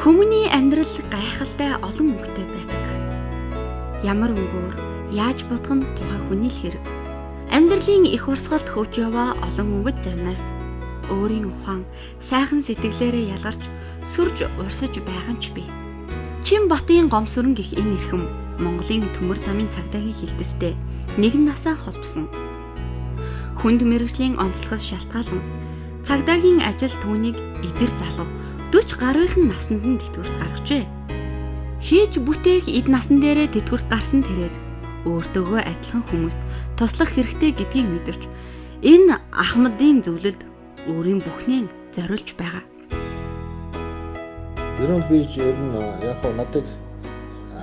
Хүмүүний амьдрал гайхалтай олон өнгөтэй байдаг. Ямар өнгөөр яаж бодох нь тухайн хүний л хэрэг. Амьдралын их урсгалд хөвж яваа олон өнгөт завнаас өөрийн ухаан, сайхан сэтгэлээрээ ялгарч сүрж урсаж байгаа ч бий. Чинбатын гомсөрөн гэх энэ эрхэм Монголын төмөр замын цагдаагийн хилтэстэй нэгэн насаа холбосон. Хүнд мэргэжлийн онцлогоос шалтгаалan цагдаагийн ажил түүнийг эдэр залуу 40 гаруйхан наснд нь тэтгэврт гаргажээ. Хийж бүтээх эд насан дээрээ тэтгэврт гарсан тэрээр өөртөөгөө адилхан хүмүүст туслах хэрэгтэй гэдгийг мэдэрч энэ Ахмадын зөвлөлд өөрийн бүхнээ зориулж байгаа. Ер нь би яг надад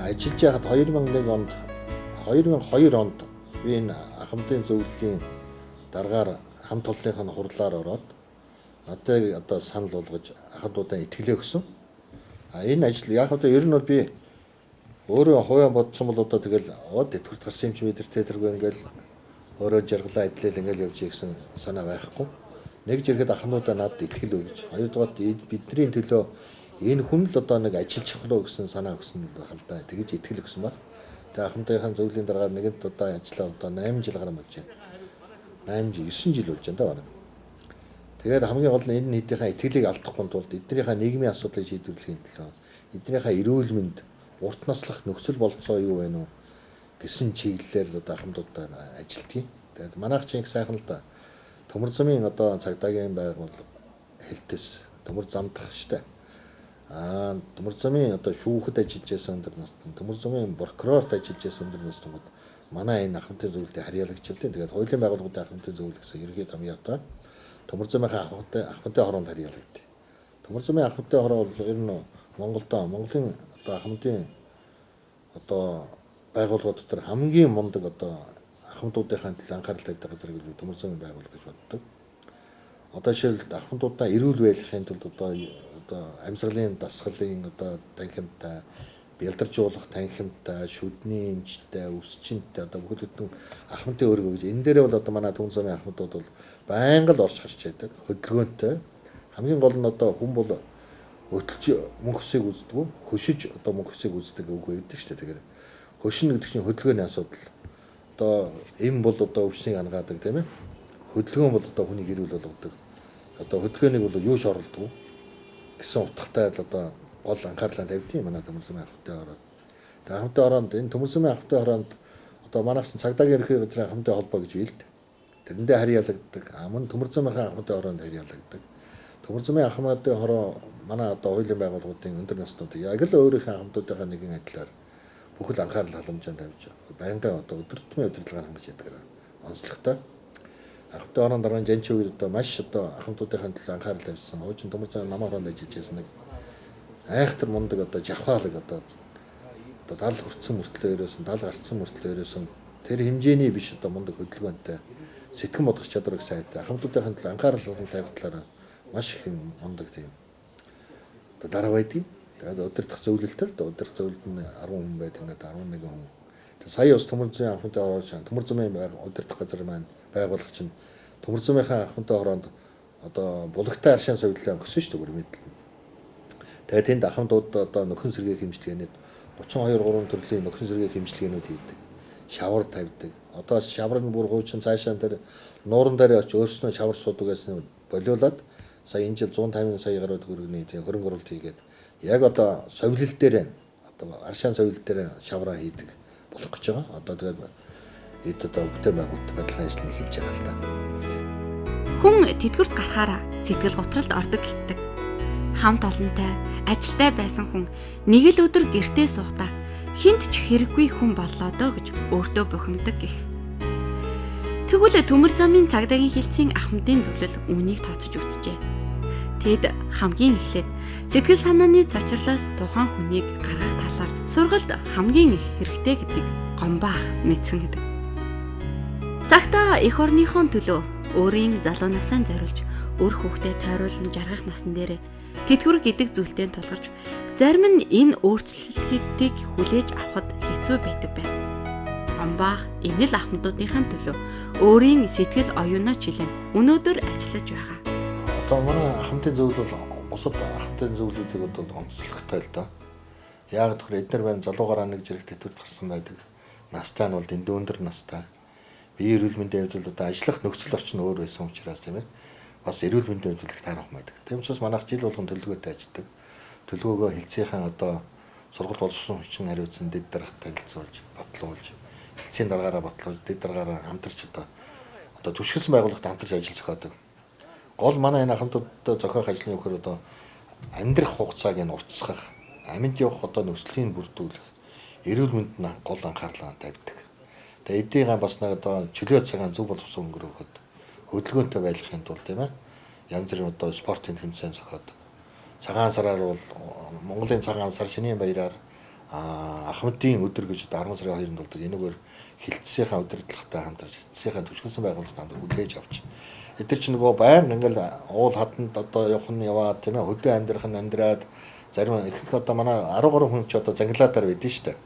ажиллаж байхад 2002 онд би энэ Ахмадын зөвлөлийн дараагаар хамт олонныхаа хурлаар ороод надад одоо санал болгож ахадуудаа итгэлээ өгсөн. Энэ ажил яг ер нь бол би өөрөө хувийн бодсон бол одоо тэгэл тэтгэврт гарсан юм чи бид тэргүй ингээл өөрөө жаргалаа идлээл ингээл явж ийгсэн санаа байхгүй. Нэг зэрэгэд ахнуудаа надад итгэл өгж, хоёрдугаар бидний төлөө энэ хүн л одоо нэг ажиллаж явах гэсэн санаа өгсөн л халдаа. Тэгэж итгэл өгсөн баг. Тэгээ ахмадынхаа зөвлөлийн дараагаар нэгэнт одоо ажиллаа одоо 8 жил гарсан болж байна. 9 жил болж байна да баг. Тэгээд хамгийн гол нь энэ нийтийнхээ итгэлийг алдахгүй тулд эднийхээ нийгмийн асуудлыг шийдвэрлэхийн төлөө эднийхээ эрүүл мэнд, урт наслах нөхцөл болцоо юу вэ гэсэн чиглэлээр одоо ахмадуудаа ажилтгийг. Тэгээд манайх чинь их сайхан л да. Төмөр замын одоо цагдаагийн байгуул хэлтэс төмөр замдах штэ. Төмөр замын одоо шүүхэд ажиллаж байсан өндөр насны, төмөр замын прокурорт ажиллаж байсан өндөр наснууд манай энэ ахмадын зөвлөлтөд харьяалагч явдیں۔ Тэгээд хуулийн байгууллагуудын ахмадын зөвлөл гэсэн ерөнхий томьёо одоо төмөр замын ахмадын хороонд харьяалагдав. Төмөр замын ахмадын хороо бол ер нь Монголын одоо ахмадын одоо байгууллагууд дотор хамгийн мундаг одоо ахмадуудынхаа төлөө анхаарал тавьдаг газар гэж төмөр замын байгууллага гэж боддог. Одоо жишээлбэл ахмадуудаа эрүүл байхын тулд одоо амьсгалын дасгалын одоо танхимтай, бэлдэржуулах танхимтай, шүдний эмчтэй, өсчинтэй одоо бүхэл бүтэн ахмадын өргөө гэж энэ дээрээ бол одоо манай төмөр замын ахмадууд бол байнга л орж гарч байдаг, хөдөлгөөнтэй. Хамгийн гол нь одоо хүн бол өтөлж мөнхсийг үздэг, хөшиж одоо мөнхсийг үздэг үгүй гэдэг шүү дээ. Тэгэхээр хөшин гэдэг чинь хөдөлгөөний асуудал. Одоо эм бол одоо өвчнийг ангаадаг тийм ээ. Хөдөлгөөн бол одоо хүний гэр бүл болгодог. Одоо хөдөлгөөнийг бол юу ч оролдог гэсэн утгатай л одоо гол анхаарлаа тавьдیں۔ Манай төмөр замын ахмадын хороонд. Тэгээ ахмадын хороонд энэ төмөр замын ахмадын хороонд одоо манайх чинь цагдаагийн ерхий газрын ахмадын холбоо гэж биэлд. Тэрэндээ харьяалагддаг. Мөн төмөр замын ахмадын хороонд харьяалагддаг. Төмөр замын ахмадын хороо манай одоо хуулийн байгууллагуудын өндөр наснууд яг л өөрийнхөө ахмадуудынхаа нэгэн адилаар бүхэл анхаарал халамжаанд тавьж байнгын одоо өдөртмийн удирдлагаар хангаж яддаг. Онцлогтой. Ахмадын хороонд дараан жанчиг одоо маш одоо ахмадуудынхаа төлөө анхаарал тавьсан. Хуучин төмөр замын намаа хороонд ажиллаж байсан нэг айхтар мундаг одоо жавхаалаг одоо 70 хүрсэн мөртлөө өрөөсөн 70 гарцсан мөртлөө өрөөсөн тэр хэмжээний биш одоо мундаг хөдөлгөөнтэй сэтгэн бодох чадварыг сайтай ахмадуудынхаа төлөө анхаарал тавьтлаараа маш их мундаг тийм одоо дараа байдгийг. Тэгээд удирдах зөвлөлтөөр удирдах зөвлөлд нь 10 хүн байдаг ингээд 11 хүн. Тэгээд сая бас төмөр замын ахмадын хороо төмөр замын удирдах газар маань байгуулах чинь төмөр замынхаа ахмадын хороонд одоо булагтай аршаан совиллаа өгсөн шүү дээ мэдл. Тэгээд тэнд ахмадууд одоо нөхөн сэргээ хэмжлэгээнүүд 32 3 төрлийн нөхөн сэргээ хэмжлэгээнүүд хийдэг. Шавар тавьдаг. Одоо шавар нь бүр хуучин цаашаа тэр нууран дээр очиж өөрснөө шавар суудаг гэсэн болиулаад сая энэ жил 150 сая гаруй төгрөгийн хөрөнгө оруулалт хийгээд яг одоо совилл дээр одоо аршаан совилл дээр шавраа хийдэг болох гэж байгаа. Одоо тэгээд эд одоо бүтээн байгуулалт барилгын ажлыг эхэлж байгаа л да. Хүн тэтгэврт гарахаараа сэтгэл готролд ордог гэлцдэг. Хамт олонтой, ажилтай байсан хүн нэг л өдөр гэртээ суухдаа хинт ч хэрэггүй хүн боллоо доо гэж өөртөө бухимдаг гэх. Тэгвэл төмөр замын цагдаагийн хилцийн ахмадын зөвлөл үүнийг тооцож үзжээ. Тэд хамгийн эхлээд сэтгэл санааны цочрлоос тухайн хүнийг гаргах талаар сургалт хамгийн их хэрэгтэй гэдгийг гомбоо ах мэдсэн гэдэг. Цагтаа эх орныхон төлөө өөрийн залуу насаа зориулж өр хүүхдэд тойруулан жаргах насан дээр тэтгэвэр гэдэг зүйлтэй тулгарч зарим нь энэ өөрчлөлтийг хүлээж авахд хэцүү байдаг байна. Гомбоо энэ л ахмадуудынхаа төлөө өөрийн сэтгэл оюунаа чилэн өнөөдөр ажиллаж байгаа. Одоо манай ахмадын зөвлөл бол бусад ахмадын зөвлөлүүдийг одоо онцлогтой л доо. Яг тэгэхээр эдгээр байна залуугаараа нэг зэрэг тэтгэврт гарсан байдаг. Настай нь бол дэндүү өндөр настай. Бие эрүүл мэндийн хувьд одоо ажиллах нөхцөл орчин өөр байсан учраас тийм ээ. Бас эрүүл мэндийн хувьд их таарах байдаг. Тийм учраас манайх жил болгон төлөвлөгөөтэй ажилладаг. Төлөвлөгөөгөө хэлцээхэн одоо сургалт боловсон хүчин хариуцсан дэд дарагт танилцуулж, батлуулж, хэлцээний дараагаараа батлуулж, дэд дараагаараа хамтарч одоо түшгэлсэн байгууллагад хамтарч ажил зохиодог. Гол манай энэ ахмадуудад зохиох ажлын өгөхөр одоо амьдрах хугацааг нь уртасгах, амьд явах одоо нөхцөлийг бүрдүүлэх, эрүүл мэндэд нь гол анхаарлаа тавьдаг. Тэгээ эдийн бас нэг одоо чөлөө цагаан зөв боловсон өнгөрөхөд хөдөлгөөнтэй байхын тулд тийм ээ. Янз бүрийн одоо спортын тэмцээн зохиодог. Цагаан сараар бол Монголын цагаан сар шинийн баяраар ахмадын өдөр гэж 10 сарын 2-нд болдог. Энэгээр хилцсийнхаа удирдлагатай хамтарч, хилцсийнхаа түшгэлсэн байгууллагатай хамтарч хүлээж авч. Эдгээр чинь нөгөө байнга ингээл уул хатанд одоо явах нь яваад тийм ээ. Хөдөө амьдрах нь амьдраад зарим их одоо манай 13 хүн ч одоо зангилаатаар байдэн шүү дээ.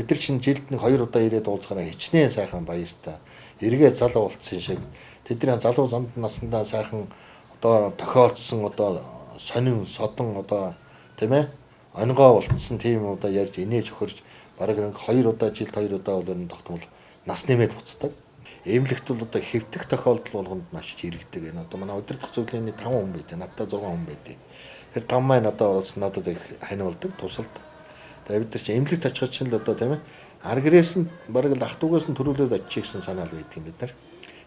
Тэд чинь жилд нэг 2 удаа ирээд уулзахаараа хичнээн сайхан баяртай. Эргээд залуу болцсон шиг. Тэдний залуу занд насндаа сайхан одоо тохиолдсон одоо сонин содон одоо тийм ээ онгоо болцсон тийм удаа ярьж инээж өхөрж бараг нэг 2 удаа жилд 2 удаа бол энэ тогтмол нас нэмээд буцдаг. Эмнэлэгт бол одоо хэвдэх тохиолдол болгонд маш их иргэдэг. Энэ одоо манай удирдах зөвлөлийн 5 хүн байдаг. Надтай 6 хүн байдаг. Тэр 5 маань одоо бас надад их ханиулдаг, тусалд. Тэгээ бид нар чи эмнэлэгт очиход чинь л одоо тийм ээ аргэрээс нь бараг л ах トゥ угаас нь төрүүлээд очих гэсэн санаал байдаг юм бид нар.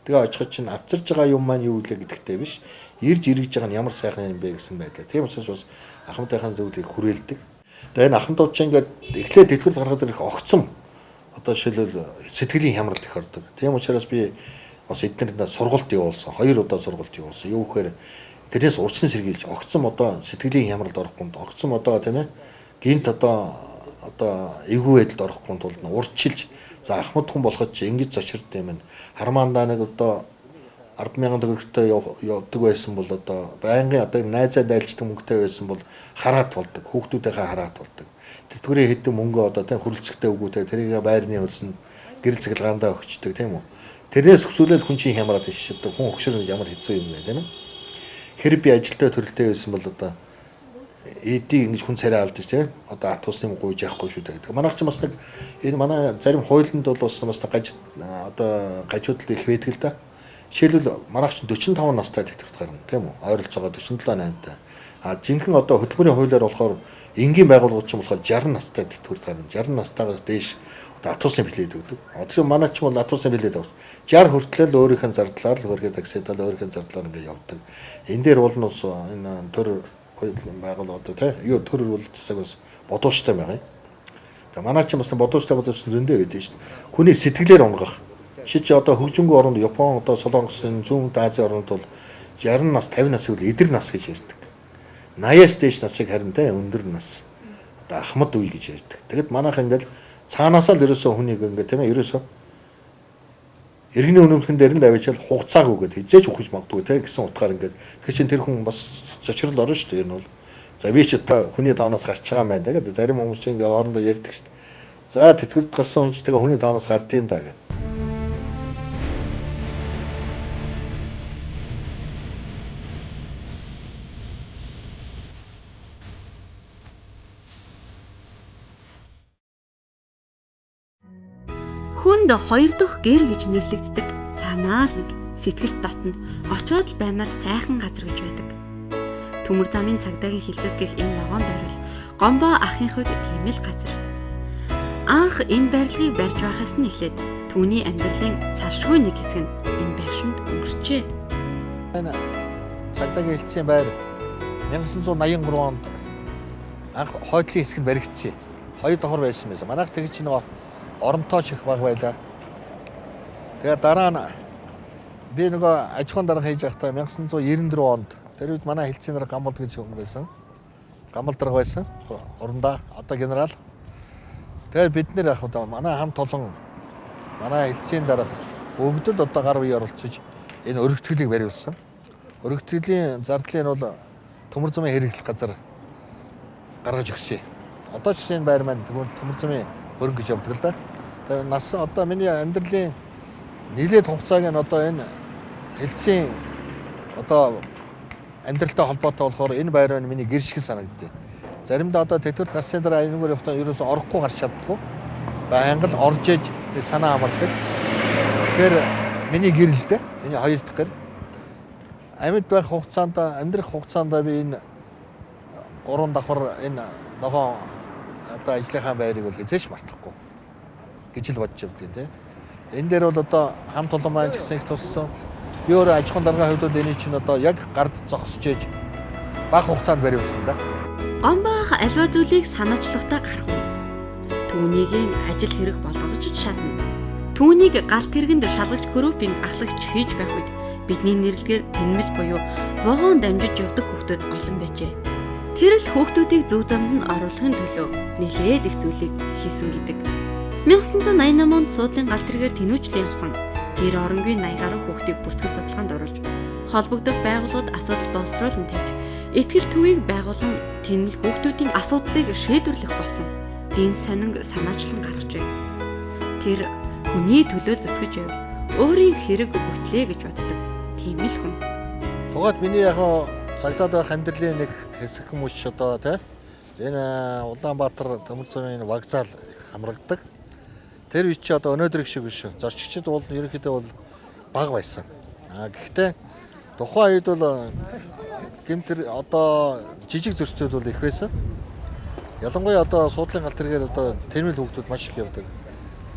Тэгээ очиход чинь авчирж байгаа юм маань юу вэ гэдэгтэй биш. Ирж эргэж байгаа нь ямар сайхан юм бэ гэсэн байдлаа. Тийм учраас бас ахмадынхаа зөвлөлийг хүрээлдэг. Тэгээ энэ ахмадууд чинь ингээд эхлээд тэтгэл гаргаад ирэх огцом одоо жишээлбэл сэтгэлийн хямрал их ордог. Тийм учраас би бас эднэрт сургалт явуулсан. 2 удаа сургалт явуулсан. Юу гэхээр тэрнээс урьдчилан сэргийлж огцом одоо сэтгэлийн хямралд орохгүй, огцом одоо тийм ээ гинт одоо эвгүй байдалд орохгүй тулд нь урьдчилж за ахмад хүн болоход чи ингэж зочирд юм байна. Хармаандаа нэг одоо 10,000 төгрөгтэй явдаг байсан бол одоо байнгын одоо найзаа дайлждаг мөнгөтэй байсан бол хараат болдог. Хүүхдүүдийнхээ хараат болдог. Тэтгэврийн хэдэн мөнгө одоо тийм хөрөлцөхтэй үгүйтэй тэрийг байрны хөлсөнд гэрэл цэглгаандаа өгчдөг тийм үү. Тэрнээс өсвөлээд хүн чинь хямраад ишдэг. Хүн өгшөр ямар хэцүү юм бэ тийм ээ. Хэрэг би ажилтаа төрөлтэй байсан бол одоо эдийг ингэж хүн царай алдаж тийм одоо ат усны гуйж яахгүй шүү дээ. Манайх ч бас нэг энэ манай зарим хуулинд бол бас гаж одоо гажууд их байдаг л да. Жишээлбэл манайх ч 45 настай тэтгэврт гарна тийм үү? Ойролцоогоо 47 8-тай. А жинхэнэ одоо хөтөлбөрийн хуулиар болохоор энгийн байгууллагууд ч болохоор 60 настай тэтгэврт гарна. 60 настайгаас дээш одоо ат усын билет өгдөг. Одоо манай ч бол ат усын билет авах. 60 хүртэл өөрийнхөө зардлаар л хөргөд таксидал өөрийнхөө зардлаар ингээд явдаг. Энэ дээр бол нус энэ төр байгууллагууд тийм юу төр бол засаг бас бодууштай байгаа юм. Тэгээ манай ч бас бодууштай зөндөө байдаг шүү дээ. Хүний сэтгэлээр унгах. Шиж одоо хөгжингөө оронд Япон одоо Солонгосын зүүн Азийн оронд бол 60 нас 50 насыг бол эдэр нас гэж ярьдаг. 80-аас дээш насыг харин тэ өндөр нас. Одоо ахмад үе гэж ярьдаг. Тэгэд манайх ингээд цаанаасаа л ерөөсөө хүнийг ингээд тийм ээ ерөөсөө иргэний өнөмлөхөн дээр нь давичаал хугацааг өгөөд хизээч өгч магадгүй те гэсэн утгаар ингээд тэгэхээр чин тэр хүн бас зочрол орно шүү дээ. Ер нь бол за би ч одоо хүний тооноос гарч байгаа юм байна. Тэгээд зарим хүмүүс чинь ингээд хоорондоо ярьдаг шүү дээ. За тэтгэврт гарсан хүн ч тэгээ хүний тооноос гардыг даа гэдэг. Хүнд 2 дахь гэр гэж нэрлэгддэг цаанаа л нэг сэтгэлд татна очоод л баймаар сайхан газар гэж байдаг. Төмөр замын цагдаагийн хилдэсгэх энэ ногоон байрал Гомбо ахын хувьд тийм л газар. Анх энэ байрлагыг барьж байхаас нь эхлээд түүний амьдралын салшгүй нэг хэсэг нь энэ байшинд өнгөрчээ. Энэ цагдаагийн хилцээний байр 1983 онд анх хойдлын хэсэг нь баригдсан. 2 давхар байсан байсан. Манайх тэгж чинь нөгөө оронтой ч их баг байлаа. Тэгээ дараа нь би нөгөө аж ахуйн дарга хийж байхдаа 1994 онд тэр үед манай хилцээний дарга Гамболд гэж хүн байсан. Гамболд дарга байсан. Орондоо одоо генерал. Тэгээ бид нэр яг одоо манай хамт олон манай хилцээний дарга бүгд л одоо гар бие оролцож энэ өргөтгөлийг бариулсан. Өргөтгөлийн зардлын бол төмөр замын хэрэглэх газар гаргаж өгсөн. Одоо ч энэ байр маань төмөр замын хөрөнгө гэж явдаг л да. Тэгээ нас одоо миний амьдралын нийлээд хугацааг нь одоо энэ хилцээний одоо амьдралтай холбоотой болохоор энэ байр маань миний гэр шиг санагддаг. Заримдаа одоо тэтгэврт галсын дараа энэгээр явахдаа ерөөсөө орохгүй гарч чаддаггүй. Байнга л орж иж санаа амардаг. Тэгэхээр миний гэр л дээ. Миний хоёр дахь гэр. Амьд байх хугацаанд амьдрах хугацаанд би энэ гурван давхар энэ нохоо одоо ажлынхаа байрыг бол хязгаарч мартахгүй гэж л бодож явдیں۔ Тэ. Энэ дээр бол одоо хамт олон маань ч гэсэн их туссан. Би өөрөө аж ахуйн даргын хувьд бол энийг чинь одоо яг гард зогсож ээж бага хугацаанд бариулсан да. Гомбаах альва зүйлийг санаачлахтаа гаргав. Түүнийг ажил хэрэг болгож шатна. Түүнийг галт хэрэгэнд шалгаж группинг ахлагч хийж байх үед бидний нэрлэгээр тэнмэл буюу вогоон дамжиж явдаг хүүхдүүд олон байжээ. Тэр л хүүхдүүдийг зөв замд нь оруулахын төлөө нэлээд их зүйлийг хийсэн гэдэг. 1988 онд суудлын галт хэрэгээр тэнүүчлэн явсан гэр оронгүй 80 гаруй хүүхдийг бүртгэл судалгаанд оруулж холбогдох байгууллагад асуудал боловсруулан тавьж итгэл төвийг байгуулан тэнмэл хүүхдүүдийн асуудлыг шийдвэрлэх болсон дин сонин санаачлан гаргажээ. Тэр хүний төлөө зүтгэж байвал өөрийн хэрэг бүтлээ гэж боддог. Тийм л хүн. Тугаад миний яг цагдаад байх амьдралын нэг хэсэг хүмүүс ч одоо тий энэ Улаанбаатар Төмөрзөмийн вокзал хамрагдаг. Тэр үе чи одоо өнөөдөр шиг биш. Зорчигчд бол ерөнхийдөө бол бага байсан. Гэхдээ тухайн үед бол гэмтэр одоо жижиг зөрчилд бол их байсан. Ялангуяа одоо суудлын галт хэрэгээр одоо тэнмэл хүүхдүүд маш их явдаг.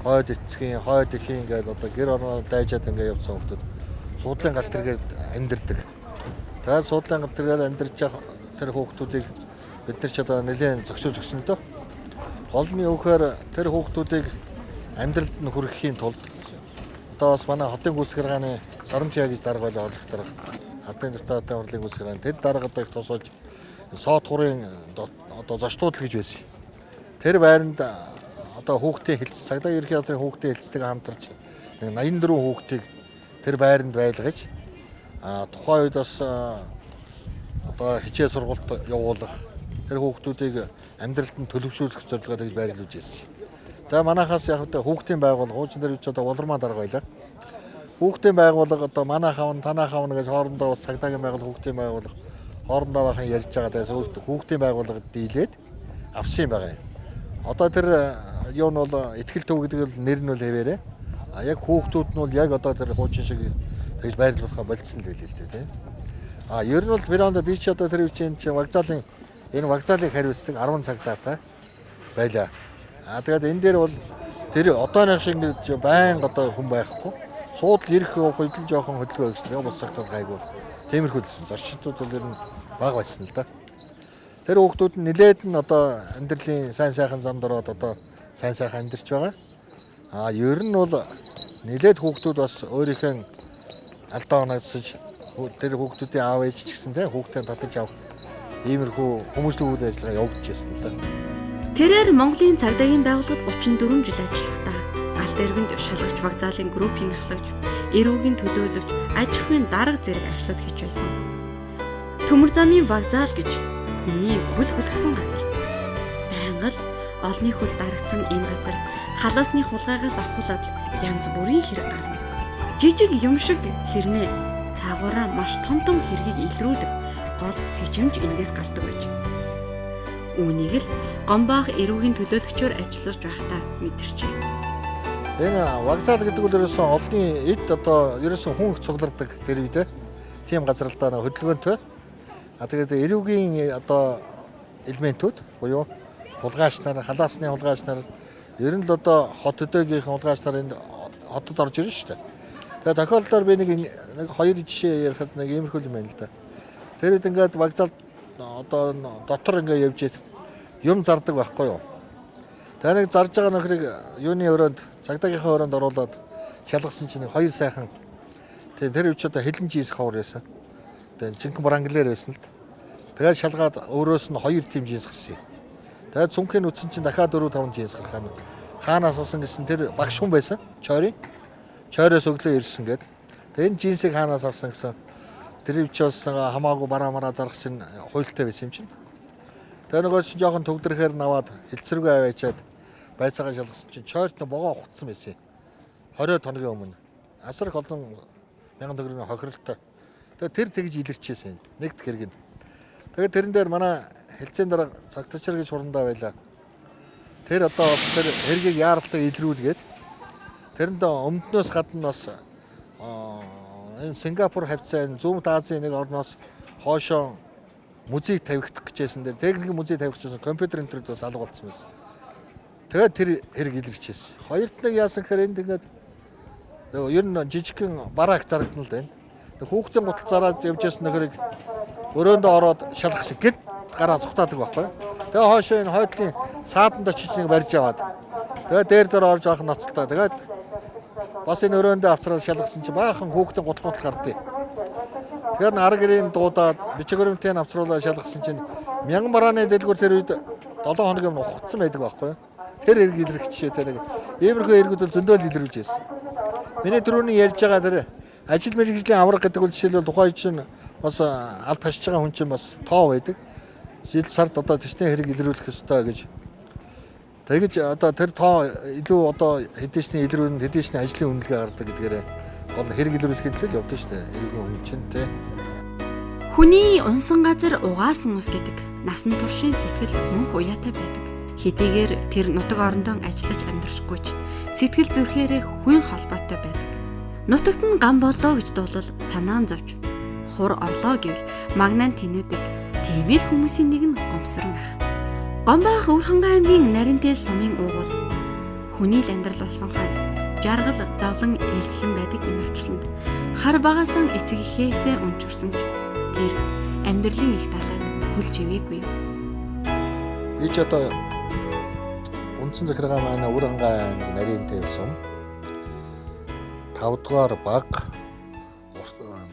Хойд эцгийн, хойд ихийн ингээл одоо гэр орноо дайжаад ингээ явсан хүүхдүүд суудлын галт хэрэгээр амьдэрдэг. Тэгээд суудлын галт хэрэгээр амьдарч байгаа тэр хүүхдүүдийг бид нар ч одоо нэлээд зөксөж өгсөн л дөө. Голны өөхөр тэр хүүхдүүдийг амьдралд нь хүрэхийн тулд одоо бас манай хотын гүйцэтгэлгааны Сарантья гэж дарга байлаа орлох дарга. Ардын депутатын хурлын гүйцэтгэлгааны тэр даргадаг тусалж соод хурын одоо зочдууд л гэж байсан. Тэр байранд одоо хүүхдийн хэлц цагдаа ерхий газрын хүүхдийн хэлцтэйг хамтарч 84 хүүхдийг тэр байранд байлгаж тухайн үед бас одоо хичээл сургалт явуулах тэр хүүхдүүдийг амьдралд нь төлөвшүүлэх зорилгоор гэж байрлуулж ирсэн. Тэгээ манайхаас яг хүүхдийн байгууллага уучин дээр ч одоо Улармаа дарга байлаа. Хүүхдийн байгууллага одоо манай хавн танаа хавн гэж хоорондоо бас цагдаагийн байгууллага хүүхдийн байгууллага хоорондоо бахан ярьж байгаа. Тэгээ хүүхдийн байгууллагад дийлээд авсан юм байгаа юм. Одоо тэр юу нь бол ихтгэл төв гэдэг нь нэр нь бол хэвээрээ. Яг хүүхдүүд нь бол яг одоо тэр хуучин шиг тэгж байрлуулахаа болцсон л байлээ л дээ. Ер нь бол Пиронд би ч одоо тэр үеийн чинь вокзалын энэ вокзалыг хариуцдаг 10 цагдаатай байлаа. Тэгээд энэ дээр бол тэр одооных шиг ингэж байн одоо хүн байхгүй. Суудл ирэх явах үед л жоохон хөдөлгөөн гэсэн. Яг бус цагт бол гайгүй. Тиймэрхүү л зорчигчдууд бол ер нь бага байсан л да. Тэр хүүхдүүд нь нилээд нь одоо амьдралын сайн сайхан замд ороод одоо сайн сайхан амьдарч байгаа. Ер нь бол нилээд хүүхдүүд бас өөрийнхөө алдаа оноосож тэр хүүхдүүдийн аав ээж ч гэсэн те хүүхдээ татаж авах иймэрхүү хүмүүжлэг үйл ажиллагаа явагдаж байсан л да. Тэрээр Монголын цагдаагийн байгууллагад 34 жил ажиллахдаа галт эргэнд шалгагч вокзалын группинг ахлагч, эрүүгийн төлөөлөгч, аж ахуйн дарга зэрэг ажлууд хийж байсан. Төмөрзөмийн вокзал гэж хүний хөл хөлгсөн газар. Байнга л олны хөл дарагдсан энэ газар халаасны хулгайгаас ахуулаад янз бүрийн хэрэг гарна. Жижиг юм шиг хэрнээ цаагаараа маш том хэргийг илрүүлэх гол сэжимж эндээс гардаг байж. Үүнийг л Гомбаах эрүүгийн төлөөлөгчөөр ажиллаж байхдаа мэдэрчээ. Энэ вокзал гэдэг бол ерөөсөн олны эд одоо ерөөсөн хүн их цуглардаг тэр үедээ. Тийм газар л даа хөдөлгөөнтэй. Тэгээд эрүүгийн одоо элементүүд буюу хулгайч нар, халаасны хулгайч нар ер нь л одоо хот өдөөгийн хулгайч нар энд хотод орж ирнэ шүү дээ. Тэгээд тохиолдолд би нэг хоёр жишээ ярихад нэг иймэрхүү юм байна л да. Тэр үед ингээд вокзал одоо дотор ингээд явж юм зардаг байхгүй юу. Тэр нэг зарж байгаа нөхрийг юуны өрөөнд цагдаагийнхаа өрөөнд оруулаад шалгасан чинь хоёр сайхан тэр үуч одоо хилэн жийс хавар байсан. Тэгээд жинхэнэ бранглер байсан л да. Тэгээд шалгаад өөрөөс нь 2 тим жийс гарсан. Тэгээд цүнхийн үтсэн чинь дахиад 4-5 жийс гарах нь хаанаас усан гэсэн тэр багш хүн байсан. Чойроос өглөө ирсэн гээд. Тэгээд энэ жийсийг хаанаас авсан гэсэн тэр үчээс хамаагүй бараа зарах чинь хуйлтай байсан юм чинь. Тэгээд нөгөө чинь жоохон төгдрөхээр наваад хэлцэргүй аваачаад байцаагаа шалгасан чинь чойрт нь богоо ухцсан байсан. 20 хоногийн өмнө. Асар олон мянган төгрөгийн хохиролтой Тэгээд тэр тэгж илэрчээсэн. Нэгд хэрэг нь. Тэгээд тэрэн дээр манай хэлцээний дарга цагтчар гэж хурандаа байлаа. Тэр одоо тэр хэргийг яаралтай илрүүлгээд тэрэнд өмнөөс гадна бас энэ Сингапур хавцаа Зүүн Азийн нэг орноос хоошоо музейг тавигдах гэжсэн дээр техник музей тавих гэсэн компьютер интернет бас алга болсон байсан. Тэгээд тэр хэрэг илэрчээсэн. Хоёрт нэг яасан гэхээр энд ингээд ер нь жижигхэн бараак зарагдана л байна. Хүүхдийн гутал зараад явж ясан нөхрийг өрөөндөө ороод шалгах шиг гэд гараа цухтаадаг байхгүй. Тэгээ хоошоо энэ хойдлын сааданд очиж нэг барьж аваад тэгээ дээр дээр орж авах ноцтой. Тэгээд бас энэ өрөөндөө авцраад шалгасан чи баахан хүүхдийн гутал гардыг. Тэгэхээр арга гэрийн дуудаад бичгэрэмтийн авцруулаад шалгасан чинь мянган барааны дэлгүүр тэр үед 7 хоног юм ухагдсан байдаг байхгүй. Тэр хэрэг илэрх жишээ тэр нэг иймэрхүү хэрэгүүд бол зөндөл илэрүүлж байсан. Миний түрүүний ярьж байгаа тэр ажил мэргэжлийн авраг гэдэг үл жишээлбэл тухайн чинь бас аль пашиж байгаа хүн чинь бас тоо байдаг. Жил сард одоо төчнээ хэрэг илрүүлэх ёстой гэж. Тэгэж одоо тэр тоо илүү одоо хэдийшний илрүүлэн хэдийшний ажлын үнэлгээ гардаг гэдгээр гол хэрэг илрүүлэхэд л явдаг шүү дээ. Эргэн хүн чинь те. Хүний унсан газар угаасан ус гэдэг насан туршийн сэтгэл мөнх уяатай байдаг. Хэдийгээр тэр нутаг орондоо ажиллаж амьдрашгүй ч сэтгэл зүрхээрээ хүн холбоотой байдаг. Нутагт нь гам болоо гэж дуулал санаан зовж хур орлоо гэвэл магнаан тэнүүдэг. Тийм л хүмүүсийн нэг нь гомсрон ах. Гомбаах Өвөрхангай аймгийн Наринтэл сумын уугуул хүний л амьдрал болсон хойно жаргал зовлон ээлжлэн байдаг энэ орчлонд хар багаасан эцэг эхээсээ өнчөрсөн ч тэр амьдралын их талаад хүлж ивээгүй. Би ч одоо үндсэн захиргаа маань Өвөрхангай аймаг Наринтэл сум 5 дугаар баг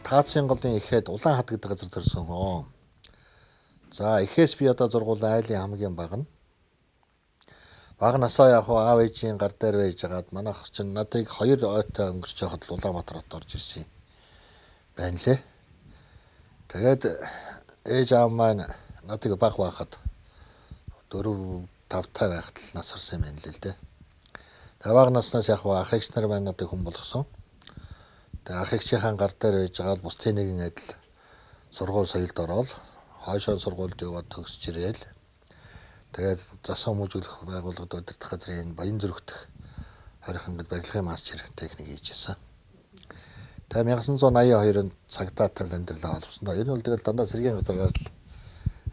Таацын голын ихэд Улаан хад гэдэг газар төрсөн хөө. За эхээс би одоо зургуулсан айлын хамгийн баг нь. Баг насаа яг аав ээжийн гар дээр байж хагаад манайх чинь надыг 2 ойтой өнгөрч явахад Улаанбаатар хот орж ирсэн байна лээ. Тэгээд ээж аав маань надыг баг байхад 4-5 тав байхад л нас орсон юм байна л дээ. Тэгээд баг наснаас яг ах эгч нар маань надыг хүн болгосон. Тэгээд ах эгчийн гар дээр байж хагаад бусдын нэгэн адил сургууль соёлд ороод хойшоо сургуульд яваад төгсөж ирээл. Тэгээд засан хүмүүжүүлэх байгууллагад удирдах газрын баян зүрхтэх хорихонгод барилгын мастер техник хийжсэн. Тэгээд 1982 онд цагдаа тал амьдралаа олсон. Энэ бол тэгэл дандаа сэргийн газараар л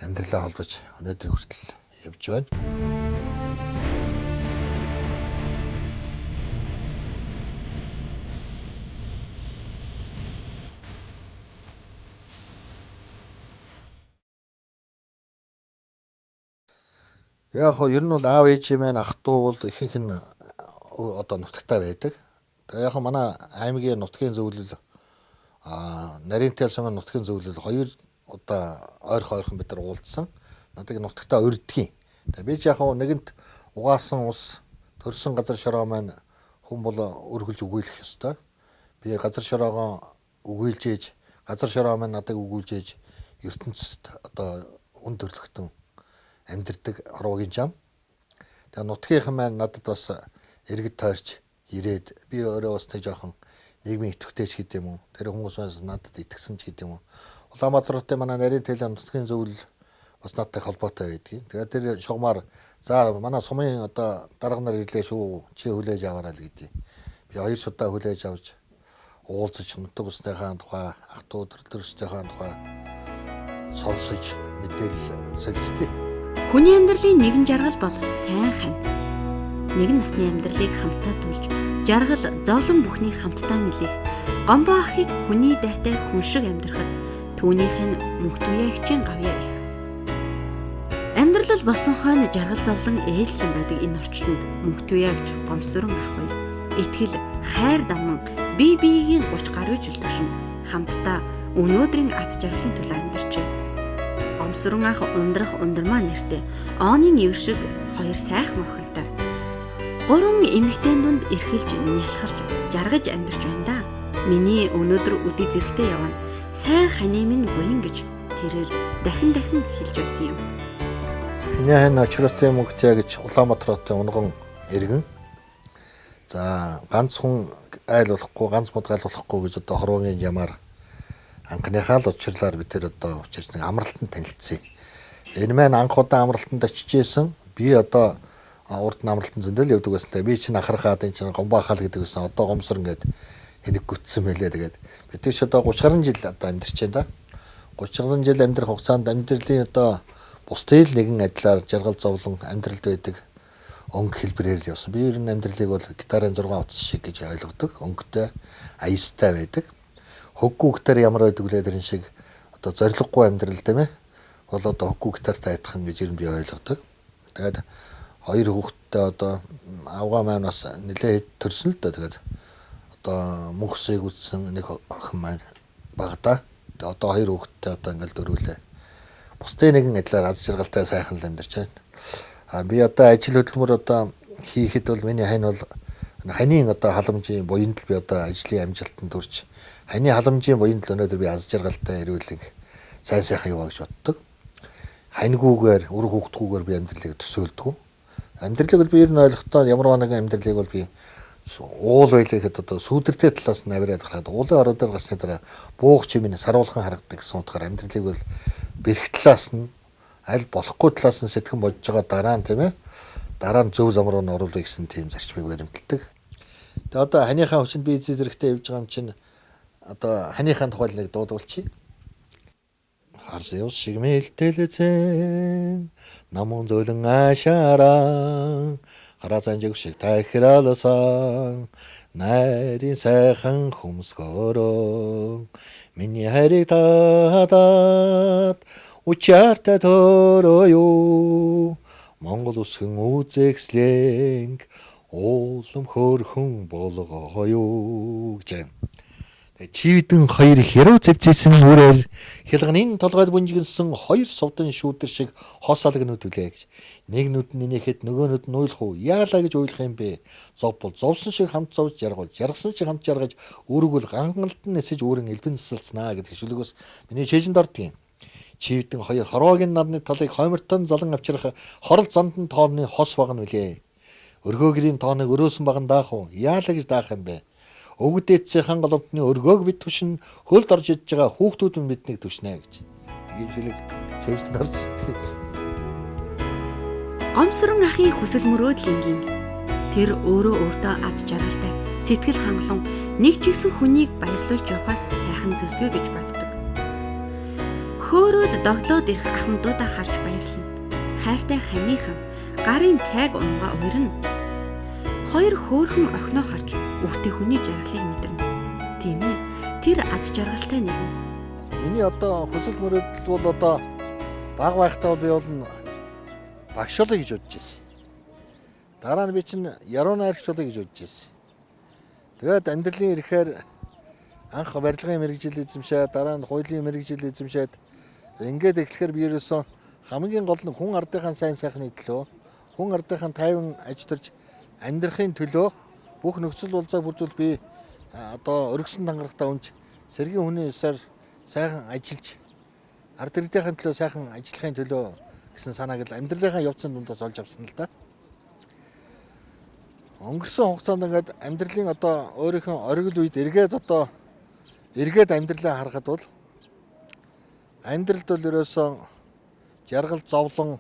амьдралаа холбож өнөөдөр хүртэл явж байна. Яг хоо ер нь бол аав ээжийн маань ах トゥ бол ихэнх нь одоо нутагтаа байдаг. Тэгээ яг манай аймгийн нутгийн зөвлөл Наринтэл сумын нутгийн зөвлөл 2 удаа ойрхон бид нар уулзсан. Надад нутагтаа урдгийн. Тэгээ би ч яг хоо нэгэнт угаасан ус төрсөн газар шороо маань хүн бол өргөлж өгөөлөх ёстой. Би газар шороогоо өгөөлж ээж газар шороо маань надад өгөөлж ээж ертөнцид одоо үн төрлөختөн амьдэрдэг орвогийн зам. Тэгээ нутгийнхан маань надад бас иргэд тойрч ирээд би өөрөө бас тэг жоохон нийгмийн идэвхтэйч гэдэг юм уу. Тэр хүмүүс бас надад итгэсэн ч гэдэг юм уу. Улаанбаатартай манай Наринтэл нутгийн зөвлөл бас надтай холбоотой байдгийг. Тэгээд тэр шугамар за манай сумын одоо дарга нар ирлээ шүү. Чи хүлээж аваарай л гэдэг. Би 2 удаа хүлээж авч уулзаж нутаг усныхаа тухай, ах トゥ төрөлтөрсдийнхаа тухай сонсож мэдээлэл солилцдээ. Хүний амьдралын нэгэн жаргал бол сайн хань. Нэгэн насны амьдралыг хамтдаа тулж, жаргал зовлон бүхнийг хамтдаа нэлэх, гомбоо ахыг хүний дайтай хүн шиг амьдрахад түүнийх нь мөнх туяагчийн гавьяа их. Амьдрал болсон хойно жаргал зовлон ээлжлэн байдаг энэ орчлонд мөнх туяагч гомсрон ах хоёр итгэл, хайр дамнан бие биеийн 30 гаруй жил туршин хамтдаа өнөөдрийн аз жаргалын төлөө амьдарчээ. Гомсрон ах ундрах ундрмаа нэртэйооны нэвэр шиг 2 сайхан охинтой. 3 эмэгтэйн дунд эрхэлж нялхарч жаргаж амьдарч байна да. Миний өнөөдөр үдий зэрэгтэй явна. Сайн хани минь буян гэж тэрээр дахин хэлж байсан юм. Энэ очроотой мөнгөтэй гэж Улаанбаатартай унган иргэн. За ганц хүн айл болохгүй, ганц мод айл болохгүй гэж одоо хорвогийн ямаар анхныхаа л учирлаар бид тэр одоо учирч нэг амралтанд танилцсан. Энэ маань анх удаа амралтанд очижсэн. Би одоо урд нь амралтанд зөндөл явдаг байсантай. Би чинь ахархаа энэ чинь гомбаахал гэдэг байсан. Одоо гомсор ингээд хэнийг гүтсэн мэлээ тэгээд бид тийш одоо 30 гаруй жил одоо амьдарч байна да. 30 гаруй жил амьдрах хугацаанд амьдралын одоо бусдын нэгэн адилаар жаргал зовлон амьдралд байдаг өнгө хэлбэрээр л явсан. Би ер нь амьдралыг бол гитарын 6 утас шиг гэж ойлгодог. Өнгөтэй, аястай байдаг. Хөггүй гитар ямар байдаг вэ тэрэн шиг одоо зориггүй амьдрал тийм ээ. Бол одоо хөггүй гитартай адилхан гэж ер нь би ойлгодог. Тэгээд хоёр хүүхэдтэй одоо авгаа маань бас нэлээд төрсөн л доо. Тэгээд одоо мөнхсийг үзсэн нэг охин маань багада. Тэгээд одоо хоёр хүүхэдтэй одоо ингээл дөрүүлээ. Бусдын нэгэн адилаар аз жаргалтай сайхан л амьдарч байна. Би одоо ажил хөдөлмөр одоо хийхэд бол миний хань бол ханийн одоо халамжийн буянд л би одоо ажлын амжилтанд хүрч ханы халамжийн буянд л өнөөдөр би аз жаргалтай эрүүлэг сайн сайхан яваа гэж боддог. Ханьгүйгээр үр хүүхдгүйгээр би амьдралыг төсөөлдөг. Амьдралыг бол би ер нь ойлгохдоо ямар нэгэн амьдралыг бол би уул байлгэхэд одоо сүудэртэй талаас нь авираад гараад уулын ороо дээр гарсны дараа буух чимийн саруулхан харагдаг гэсэн утгаар амьдралыг бол бэрх талаас нь аль болохгүй талаас нь сэтгэн бодж байгаа дараа нь тийм ээ дараа нь зөв зам руу нь оруулах гэсэн тийм зарчмыг баримталдаг. Тэгээ одоо ханыхаа хүчинд би эзэд хэрэгтэй явж байгаа юм чинь одоо ханыхаа тухай нэг дуудуулчих. Харсэв шиг мэлтэлцэн намун зөөлөн ашаараа хараа занжиг шиг тахиралсан найрын сайхан хүмсгөрөө миний хайрыг татаад учаартай төрөөё Монгол усгэн үзэгслэн уулам хөөрхөн болгоё гэж. Чивдэн хоёр хэрүү зэвцсэн үрээр хялганы толгойд бүнжигнсэн хоёр сувдан шүүдэр шиг хоосалг нүдвлээ гэж. Нэг нүд нь инехэд нөгөө нүд нь уйлах уу? Яалаа гэж уйлах юм бэ? Зов бол зовсон шиг хамт зовж жаргуул, жаргасан шиг хамт жаргаж өөрөг бол гангалдан нисэж өөрийн элбэн нисэлцнаа гэдэг хэвшүүлгээс миний шээжинд ордгийн. Чивдэн хоёр хороогийн нарны талыг хоймортон залан авчрах хорол зандан тооны хос багна үлээ. Өргөөгрийн тооныг өрөөсөн баган даах уу? Яалаа гэж даах юм бэ? Өвгдээцээ хан голомтны өргөөг бид түшин хөлд орж иж байгаа хүүхдүүд нь биднийг түшнэ гэж. Ийм шилэг шээжинд орж ирдэг. Гомсрон ахын хүсэл мөрөөдлингийн тэр өөрөө өөртөө аз жаргалтай сэтгэл хангалуун нэг ч ихсэн хүнийг баярлуулж явахаас сайхан зөвлөгөө гэж боддог. Хөөрөөд доглоод ирэх ахмадуудаа харж баярлана. Хайртай ханыхан гарын цайг унгаа уурна. Хоёр хөөрхөн охиноо харж өвгтэй хүний жаргалыг мэдэрнэ. Тийм ээ. Тэр аз жаргалтай нэгэн. Миний одоо хүсэл мөрөөдөл бол одоо баг байхдаа би бол багшуулъя гэж бодож байсан. Дараа нь би чинь яруу найрагчулъя гэж бодож байсан. Тэгээд амьдралын ирэхээр анх барилгын мэрэгжил эзэмшээд дараа нь хуулийн мэрэгжил эзэмшээд ингээд эхлэхээр би ерөөсөн хамгийн гол нь хүн ардынхаа сайн сайхны төлөө хүн ардынхаа тайван аж төрж амьдрахын төлөө бүх нөхцөл болцоог бүрдүүл би одоо өргөсөн дангарахтаа унж сэргийн хүний ёсоор сайхан ажиллаж ард иргэдийн төлөө сайхан ажиллахын төлөө гэсэн санааг л амьдралынхаа явцын дундаас олж авсан л да. Өнгөрсөн хугацаанд ингээд амьдралын одоо өөрийнхөө оргил үед эргээд амьдралаа харахад бол амьдралд бол ерөөсөн жаргал зовлон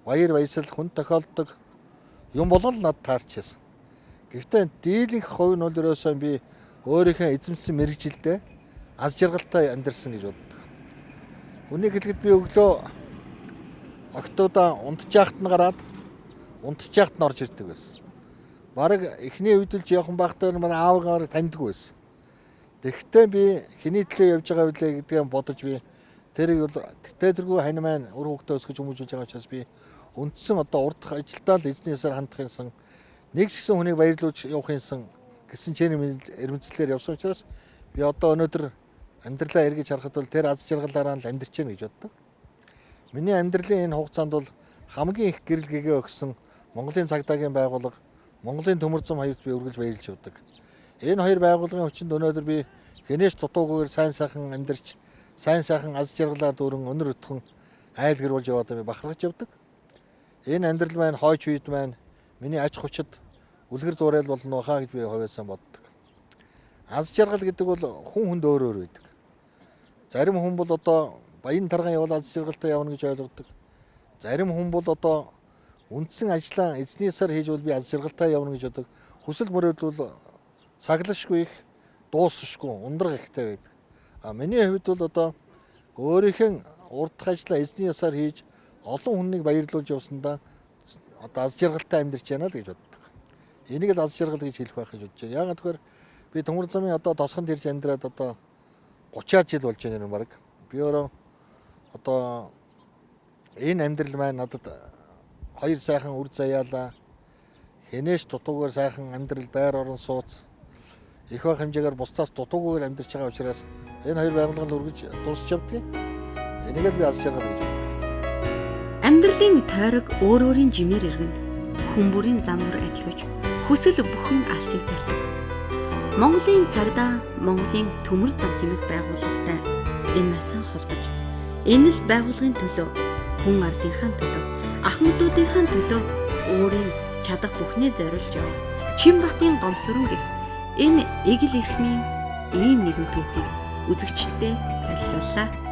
баяр баясгал хүн тохиолдог юм болон над таарчээс. Гэхдээ дийлэнх хувь нь бол ерөөсөн би өөрийнхөө эзэмсэн мэрэгжилдээ аз жаргалтай амьдарсан гэж боддог. Үнийг хэлэхэд би өглөө октоудаа унтчихт нь гараад унтчихт нь орж ирдэг байсан. Бараг эхний үед л явхан байхдаа манай аавгаар таньдаг байсан. Тэгэхдээ би хэний төлөө явж байгаа вэ гэдгийг бодож би тэрийг бол тэргүй хань маань үр хөвгтөө өсгөж хүмүүжүүлж байгаа учраас би үндсэн одоо урдх ажилдаа л эзний ёсоор хандах юмсан нэг ч гэсэн хүнийг баярлуулж явах юмсан гэсэн чэнэ эрмэлзлээр явсан учраас би одоо өнөөдөр амьдралаа эргэж харахад бол тэр аз жаргалаараа л амьдарч байна гэж боддог. Миний амьдралын энэ хугацаанд бол хамгийн их гэрэл гэгээ өгсөн Монголын цагдаагийн байгууллага, Монголын төмөр зам хаяг би үргэлж баярлж явдаг. Энэ хоёр байгууллагын хүчинд өнөөдөр би хэнээч дутуугаар сайн сайхан амьдарч сайн сайхан аз жаргалаар дүүрэн өнөр өтгөн айл гэр болж яваад би бахархаж явдаг. Энэ амьдрал маань хойч үед маань миний аж хүчит үлгэр зурайл болно хаа гэж би хувьяасаа боддог. Аз жаргал гэдэг бол хүн хүнд өөр өөр байдаг. Зарим хүн бол одоо баян тарган явал аз жаргалтай явна гэж ойлгодог. Зарим хүн бол одоо үндсэн ажлаа эзний ёсоор хийж бол би аз жаргалтай явна гэж бодог. Хүсэл мөрөөдөл цаглашгүй их, дуусшгүй, ундраг ихтэй байдаг. Миний хувьд бол одоо өөрийнхөө урдах ажлаа эзний ёсоор хийж олон хүнийг баярлуулж явсандаа одоо аз жаргалтай амьдарч яана л гэж боддог. Энийг л аз жаргал гэж хэлэх байх гэж бодож байна. Яагаад тэгэхээр би Төмөр замын одоо тосгонд ирж амьдраад одоо 30-аад жил болж байна баг. Би өөрөө одоо энэ амьдрал маань надад хоёр сайхан үр заяалаа. Хэнээш дутуугаар сайхан амьдрал байр орон сууц их бах хэмжээгээр бусдаас дутуугаар амьдарч байгаа учраас энэ хоёр байгууллага үргэж дуусч явдаг. Энийг л би аз жаргал гэж боддог. Амьдралын тойрог өөр өөрийн жимээр иргэнэ. Хүн бүрийн зам мөр адилгаж хүсэл бүхэн алсыг тарьдаг. Монголын цагдаа, Монголын төмөр зам хэмээх байгууллагатай энэ насаа холбож, энэ л байгууллагын төлөө, хүн ардынхаа төлөө, ахмадуудынхаа төлөө өөрийн чадах бүхнээ зориулж яв. Чинбатын гомсөрөн гэх энэ эгэл эрхмийн ийм нэгэн түүхийг үзэгчдэд танилцууллаа.